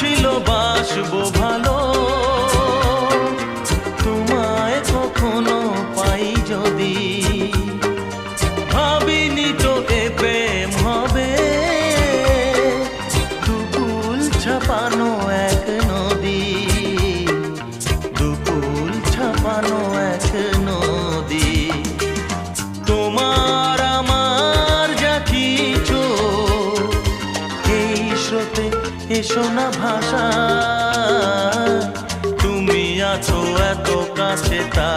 ছিল বাসবো ভালো, তোমায় কখনো পাই যদি। ভাবিনি তো এ প্রেম হবে, দুকুল ছাপানো এক নদী, দুকুল ছাপানো এক নদী। তোমার আমার যা কিছু এই স্রোতে এসো না ভাষা, তুমি আছো এত কাছে তা